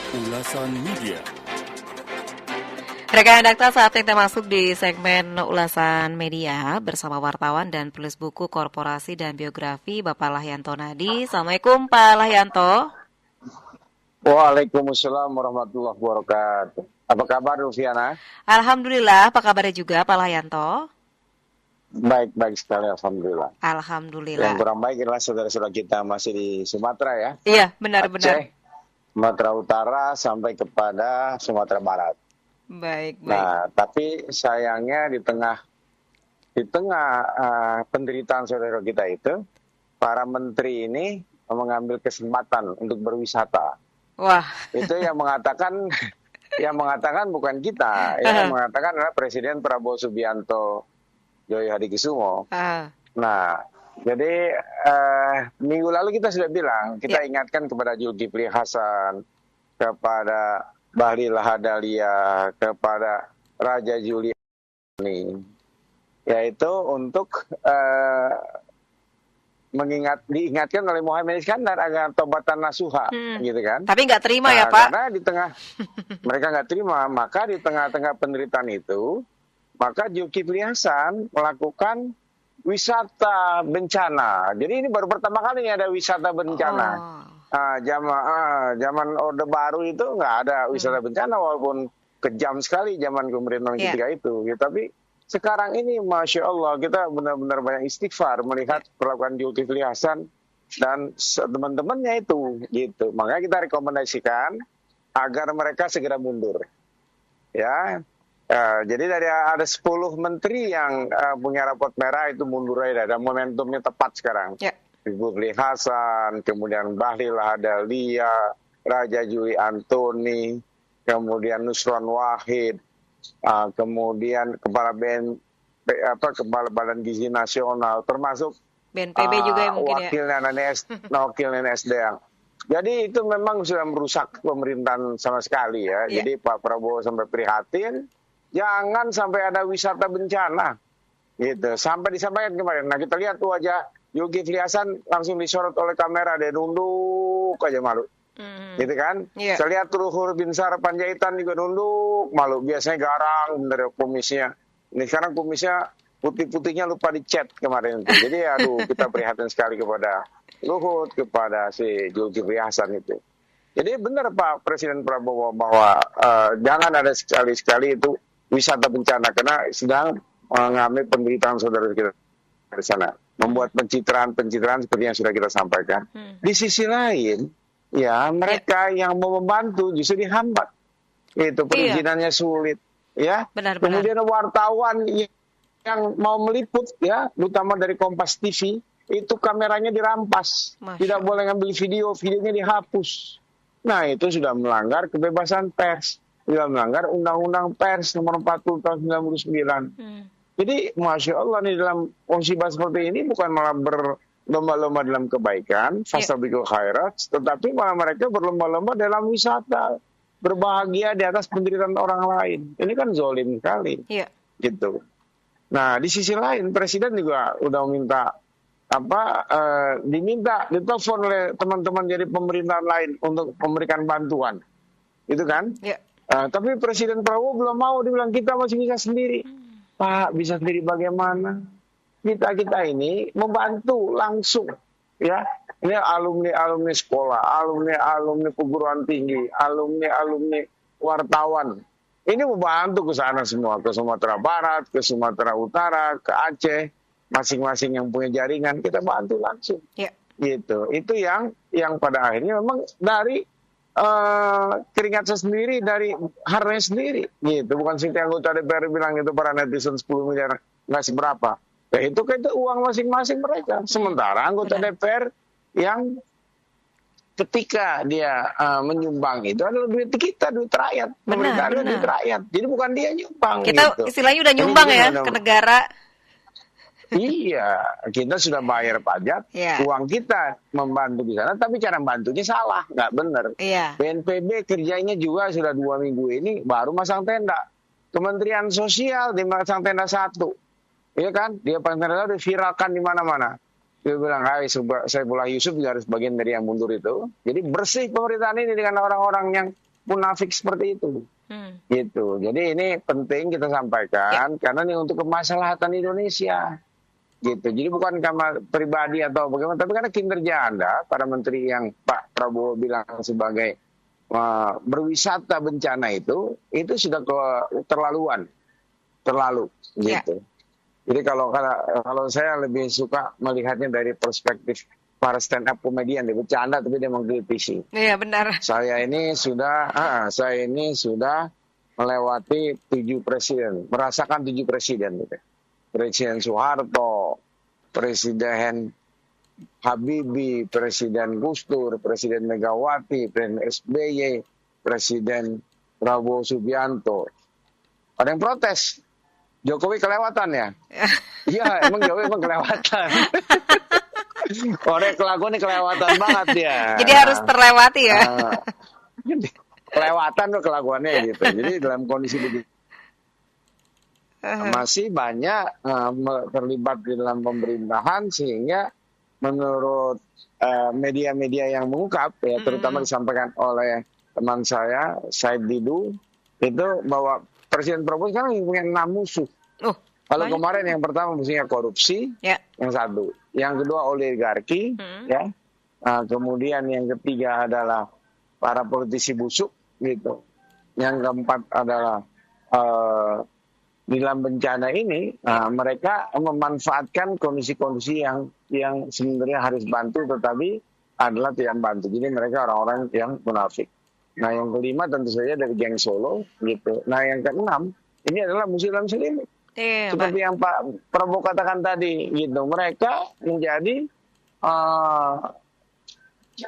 Ulasan Media. Rekan Dakta, saatnya kita masuk di segmen ulasan media bersama wartawan dan penulis buku Korporasi dan Biografi Bapak Lahyanto Nadi. Assalamualaikum Pak Lahyanto. Waalaikumsalam warahmatullahi wabarakatuh. Apa kabar Rufiana? Alhamdulillah, apa kabarnya juga Pak Lahyanto? Baik sekali, Alhamdulillah. Alhamdulillah. Yang kurang baik adalah saudara-saudara kita masih di Sumatera ya. Iya, benar-benar. Aceh, Sumatera Utara sampai kepada Sumatera Barat. Baik. Nah, tapi sayangnya di tengah penderitaan saudara kita itu, para menteri ini mengambil kesempatan untuk berwisata. Wah. Itu yang mengatakan bukan kita, yang mengatakan adalah Presiden Prabowo Subianto Joyo Hadikusumo. Nah, jadi minggu lalu kita sudah bilang, kita ingatkan kepada Zulkifli Hasan, kepada Bahlil Lahadalia, kepada Raja Juliani, yaitu untuk diingatkan oleh Muhammad Iskandar agar tobatan nasuha, gitu kan? Tapi nggak terima ya Pak? Karena di tengah mereka nggak terima, maka di tengah-tengah penderitaan itu, maka Zulkifli Hasan melakukan wisata bencana. Jadi ini baru pertama kali ini ada wisata bencana. Zaman Orde Baru itu nggak ada wisata bencana, walaupun kejam sekali zaman pemerintahan ketika itu. Ya, tapi sekarang ini Masya Allah kita benar-benar banyak istighfar melihat perlakuan Zulkifli Hasan dan teman-temannya itu. Gitu. Makanya kita rekomendasikan agar mereka segera mundur. Ya. Jadi dari ada 10 menteri yang punya rapot merah itu mundur aja, dan momentumnya tepat sekarang. Zulkifli Hasan, kemudian Bahlil Lahadalia, Raja Juli Antoni, kemudian Nusron Wahid, kemudian Kepala Badan Gizi Nasional, termasuk BNPB juga ya mungkin wakilnya SDM. Jadi itu memang sudah merusak pemerintahan sama sekali ya. Jadi Pak Prabowo sampai prihatin, jangan sampai ada wisata bencana, gitu. Sampai disampaikan kemarin. Nah kita lihat tuh wajah Zulkifli Hasan langsung disorot oleh kamera, dia nunduk aja malu, gitu kan? Saya lihat Luhur Binsar Panjaitan juga nunduk malu. Biasanya garang dari kumisnya. Ini sekarang kumisnya putih-putihnya lupa dicat kemarin itu. Jadi aduh kita prihatin sekali kepada Luhut, kepada si Zulkifli Hasan itu. Jadi benar Pak Presiden Prabowo bahwa jangan ada sekali-sekali itu wisata bencana, karena sedang mengalami penderitaan saudara kita di sana, membuat pencitraan seperti yang sudah kita sampaikan. Di sisi lain, ya mereka yang mau membantu justru dihambat, itu perizinannya sulit, ya. Benar. Kemudian wartawan yang mau meliput, ya, terutama dari Kompas TV, itu kameranya dirampas, tidak boleh ngambil videonya dihapus. Nah itu sudah melanggar kebebasan pers. Sudah melanggar Undang-Undang Pers nomor 40 tahun 99. Jadi Masya Allah nih, dalam musibah seperti ini bukan malah berlomba-lomba dalam kebaikan, fastabiqul khairat, tetapi malah mereka berlomba-lomba dalam wisata, berbahagia di atas penderitaan orang lain. Ini kan zolim sekali. Gitu. Nah di sisi lain Presiden juga udah ditelepon oleh teman-teman dari pemerintahan lain untuk memberikan bantuan. Itu kan? Tapi Presiden Prabowo belum mau, dibilang kita masih bisa sendiri. Pak, bisa sendiri bagaimana? Kita ini membantu langsung, ya. Ini alumni sekolah, alumni perguruan tinggi, alumni wartawan. Ini membantu ke sana semua, ke Sumatera Barat, ke Sumatera Utara, ke Aceh, masing-masing yang punya jaringan kita bantu langsung. Gitu. Itu yang pada akhirnya memang dari keringat saya sendiri, dari hartanya sendiri, gitu. Bukan seperti anggota DPR bilang itu para netizen 10 miliar nggak seberapa. Ya itu uang masing-masing mereka. Sementara anggota DPR yang ketika dia menyumbang itu adalah duit kita, duit rakyat. Pemerintah adalah duit rakyat. Jadi bukan dia nyumbang. Kita gitu. Istilahnya udah nyumbang ya ke negara. Iya, kita sudah bayar pajak, uang kita membantu di sana, tapi cara membantunya salah, nggak benar. BNPB kerjanya juga sudah 2 minggu ini baru masang tenda. Kementerian Sosial dia masang tenda 1, iya kan? Dia pasang tenda diviralkan di mana-mana. Dia bilang, hai Saifullah Yusuf juga harus bagian dari yang mundur itu. Jadi bersih pemerintahan ini dengan orang-orang yang munafik seperti itu. Gitu. Jadi ini penting kita sampaikan karena ini untuk kemaslahatan Indonesia. Gitu. Jadi bukan karena pribadi atau bagaimana, tapi karena kinerja Anda, para menteri yang Pak Prabowo bilang sebagai berwisata bencana itu sudah terlalu gitu. Jadi kalau saya lebih suka melihatnya dari perspektif para stand up komedian, dia bercanda tapi dia mengkritisi. Iya benar. Saya ini sudah melewati 7 presiden, merasakan 7 presiden gitu. Presiden Soeharto, Presiden Habibie, Presiden Gus Dur, Presiden Megawati, Presiden SBY, Presiden Prabowo Subianto. Ada yang protes. Jokowi kelewatan ya? Iya, emang Jokowi kelewatan. Orang kelakuannya kelewatan banget ya. Jadi harus terlewati ya. Kelewatan tuh kelakuannya gitu. Jadi dalam kondisi begitu masih banyak terlibat di dalam pemerintahan, sehingga menurut media-media yang mengungkap ya, terutama disampaikan oleh teman saya Said Didu, itu bahwa Presiden Prabowo sekarang punya 6 musuh. Kalau kemarin yang pertama musuhnya korupsi, yang satu, yang kedua oligarki, ya, kemudian yang ketiga adalah para politisi busuk, gitu. Yang keempat adalah di dalam bencana ini mereka memanfaatkan kondisi-kondisi yang sebenarnya harus bantu tetapi adalah tidak bantu. Jadi mereka orang-orang yang munafik. Nah yang kelima tentu saja dari geng Solo gitu. Nah yang keenam ini adalah musuh dalam selimut. Seperti yang Pak Prabowo katakan tadi gitu. Mereka menjadi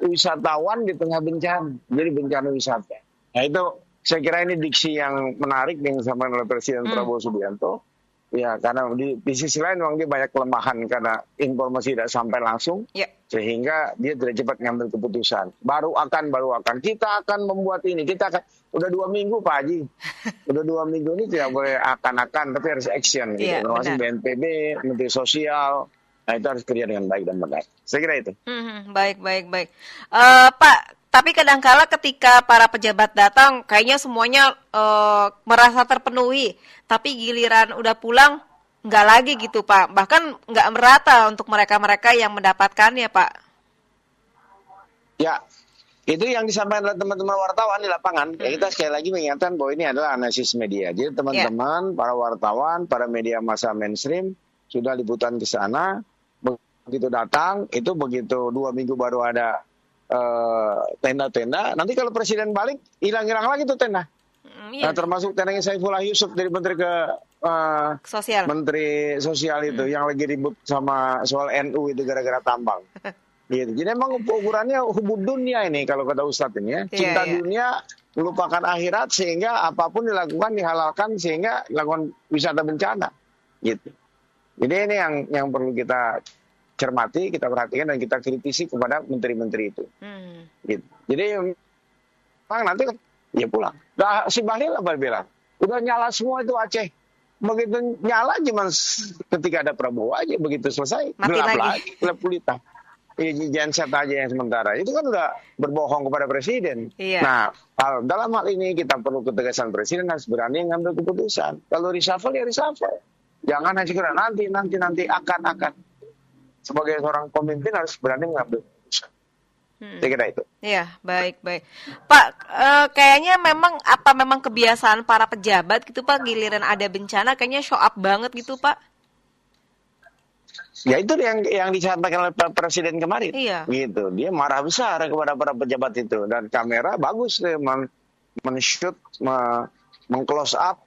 wisatawan di tengah bencana. Jadi bencana wisata. Nah itu saya kira ini diksi yang menarik yang disampaikan oleh Presiden Prabowo Subianto. Ya, karena di sisi lain memang dia banyak kelemahan karena informasi tidak sampai langsung, sehingga dia tidak cepat mengambil keputusan. Baru akan kita akan membuat ini, kita akan udah 2 minggu Pak Haji, udah 2 minggu ini tidak boleh akan tapi harus action gitu. Termasuk BNPB, Menteri Sosial, nah itu harus kerja dengan baik dan benar. Saya kira itu. Baik. Pak, tapi kadangkala ketika para pejabat datang, kayaknya semuanya merasa terpenuhi. Tapi giliran udah pulang, nggak lagi gitu Pak. Bahkan nggak merata untuk mereka-mereka yang mendapatkannya Pak. Ya, itu yang disampaikan oleh teman-teman wartawan di lapangan. Ya, kita sekali lagi mengingatkan bahwa ini adalah analisis media. Jadi teman-teman, para wartawan, para media massa mainstream, sudah liputan ke sana. Begitu datang, itu begitu 2 minggu baru ada tenda-tenda. Nanti kalau presiden balik, hilang-hilang lagi tuh tenda. Nah, termasuk tendanya Saifullah Yusuf dari Menteri Menteri Sosial itu yang lagi ribut sama soal NU itu gara-gara tambang. Gitu. Jadi memang ukurannya hubud dunia ini kalau kata Ustadz ini ya. Cinta dunia melupakan akhirat sehingga apapun dilakukan dihalalkan sehingga dilakukan wisata bencana. Gitu. Jadi ini yang perlu kita cermati, kita perhatikan dan kita kritisi kepada menteri-menteri itu. Gitu. Jadi memang nanti ya pulang. Nah, si Bahlil apa bilang? Udah nyala semua itu Aceh. Begitu nyala cuma ketika ada Prabowo aja, begitu selesai gelap gulita. Genset aja yang sementara. Itu kan udah berbohong kepada presiden. Nah, dalam hal ini kita perlu ketegasan presiden harus berani ngambil keputusan. Kalau reshuffle ya reshuffle. Jangan hanya kira nanti akan. Sebagai seorang pemimpin harus berani mengambil keputusan. Saya kira itu. Iya, baik. Pak, kayaknya memang kebiasaan para pejabat gitu Pak, giliran ada bencana kayaknya show up banget gitu Pak. Ya itu yang disampaikan oleh Presiden kemarin. Gitu. Dia marah besar kepada para pejabat itu dan kamera bagus deh men-shoot, meng-close up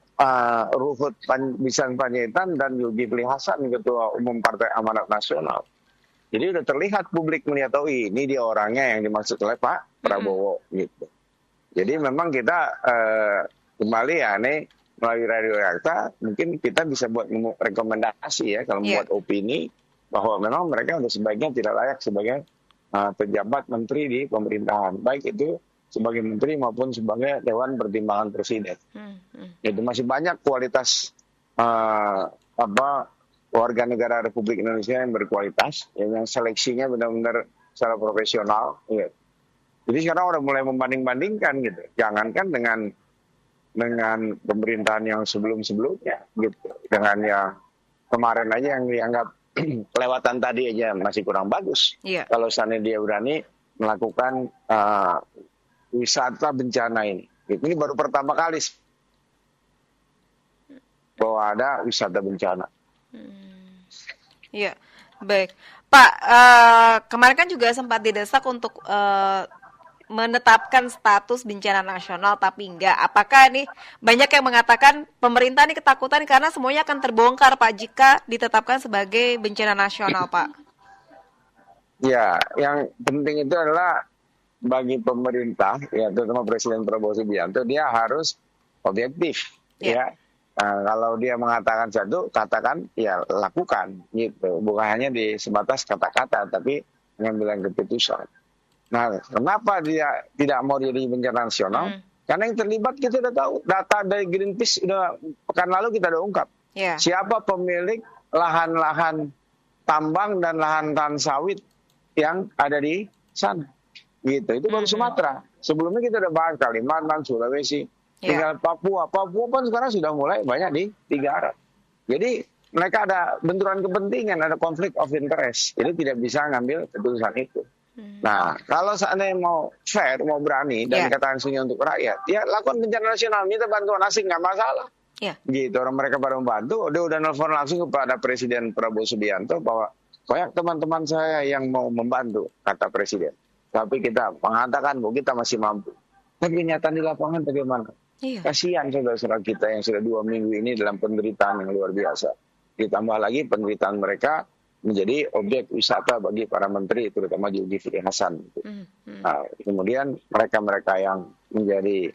Ruhut Bisan Panjaitan dan Zulkifli Hasan, Ketua Umum Partai Amanat Nasional. Jadi udah terlihat publik melihat ini dia orangnya yang dimaksud oleh Pak Prabowo gitu. Jadi memang kita kembali ya nih melalui Radio Jakarta mungkin kita bisa buat rekomendasi ya kalau membuat opini bahwa memang mereka untuk sebaiknya tidak layak sebagai pejabat menteri di pemerintahan, baik itu sebagai menteri maupun sebagai Dewan Pertimbangan Presiden. Itu masih banyak kualitas warga negara Republik Indonesia yang berkualitas, yang seleksinya benar-benar secara profesional. Jadi sekarang udah mulai membanding-bandingkan gitu. Jangankan dengan pemerintahan yang sebelum-sebelumnya gitu. Dengan yang kemarin aja yang dianggap kelewatan tadi aja masih kurang bagus. Iya. Kalau seandainya dia berani melakukan wisata bencana ini. Ini baru pertama kali bahwa ada wisata bencana. Iya, baik. Pak, kemarin kan juga sempat didesak untuk menetapkan status bencana nasional, tapi enggak. Apakah nih banyak yang mengatakan pemerintah ini ketakutan karena semuanya akan terbongkar, Pak, jika ditetapkan sebagai bencana nasional, Pak? Ya, yang penting itu adalah bagi pemerintah, ya terutama Presiden Prabowo Subianto, dia harus objektif, ya. Kalau dia mengatakan satu, katakan, ya lakukan, gitu. Bukan hanya di sebatas kata-kata, tapi mengambil keputusan. Nah, kenapa dia tidak mau jadi bencana nasional? Karena yang terlibat kita udah tahu, data dari Greenpeace udah pekan lalu kita udah ungkap. Siapa pemilik lahan-lahan tambang dan lahan-lahan sawit yang ada di sana. Gitu, itu baru Sumatera. Sebelumnya kita udah bahas Kalimantan, Sulawesi, tinggal Papua. Papua pun sekarang sudah mulai banyak di 3 arah. Jadi mereka ada benturan kepentingan, ada konflik of interest. Jadi tidak bisa ngambil keputusan itu. Nah, kalau seandainya mau fair, mau berani dan dikatakan sunyi untuk rakyat, ya lakukan bencana nasional, minta bantuan asing nggak masalah. Gitu, orang mereka pada membantu, dia udah nelfon langsung kepada Presiden Prabowo Subianto bahwa banyak teman-teman saya yang mau membantu, kata Presiden. Tapi kita mengatakan bahwa kita masih mampu. Tapi kenyataan di lapangan bagaimana? Kasihan saudara-saudara kita yang sudah 2 minggu ini dalam penderitaan yang luar biasa. Ditambah lagi penderitaan mereka menjadi objek wisata bagi para menteri, terutama Zulkifli Hasan. Nah, kemudian mereka-mereka yang menjadi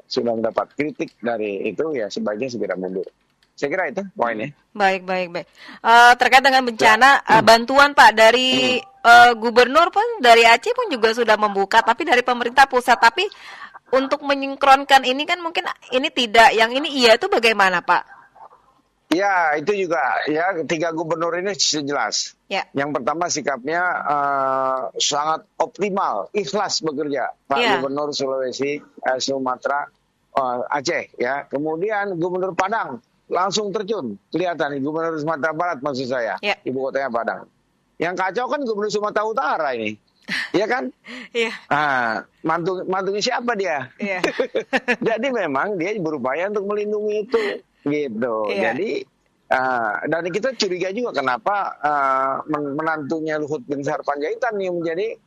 sudah mendapat kritik dari itu, ya sebaiknya segera mundur. Saya kira itu poinnya. Baik. Terkait dengan bencana, bantuan Pak dari gubernur pun, dari Aceh pun juga sudah membuka, tapi dari pemerintah pusat. Tapi untuk menyingkronkan ini kan mungkin ini tidak, yang ini iya, itu bagaimana Pak? Ya, itu juga ya 3 gubernur ini jelas. Yang pertama sikapnya sangat optimal, ikhlas bekerja. Pak Gubernur Sulawesi, Sumatera, Aceh, ya. Kemudian Gubernur Padang langsung terjun, kelihatan Gubernur Sumatera Barat maksud saya, ibu kotanya Padang. Yang kacau kan Gubernur Sumatera Utara ini, ya kan? Mantunya siapa dia? Jadi memang dia berupaya untuk melindungi itu, gitu. Jadi dan kita curiga juga kenapa menantunya Luhut Binsar Panjaitan yang menjadi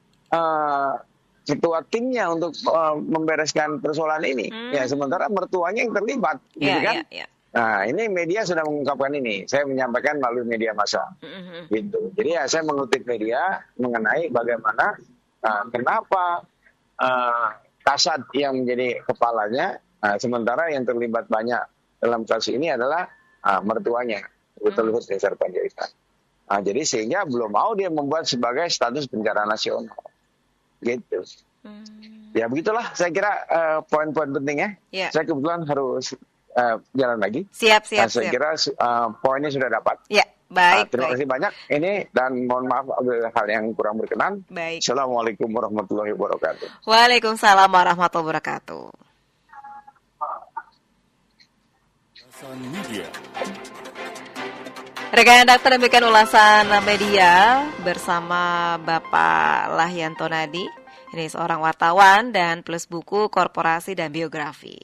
ketua timnya untuk membereskan persoalan ini. Ya sementara mertuanya yang terlibat, gitu kan? Nah, ini media sudah mengungkapkan ini. Saya menyampaikan melalui media massa. Gitu. Jadi ya saya mengutip media mengenai bagaimana kenapa Kasat yang menjadi kepalanya, sementara yang terlibat banyak dalam kasus ini adalah mertuanya, Luhut Binsar Panjaitan. Nah, jadi sehingga belum mau dia membuat sebagai status bencana nasional. Gitu. Ya begitulah saya kira poin-poin pentingnya. Saya kebetulan harus jalan lagi. Siap. Saya kira poinnya sudah dapat. Baik. Terima kasih banyak. Ini dan mohon maaf apabila hal yang kurang berkenan. Baik. Assalamualaikum warahmatullahi wabarakatuh. Waalaikumsalam warahmatullahi wabarakatuh. Rekan redaktor, demikian ulasan media bersama Bapak Lahyanto Nadi. Ini seorang wartawan dan plus buku korporasi dan biografi.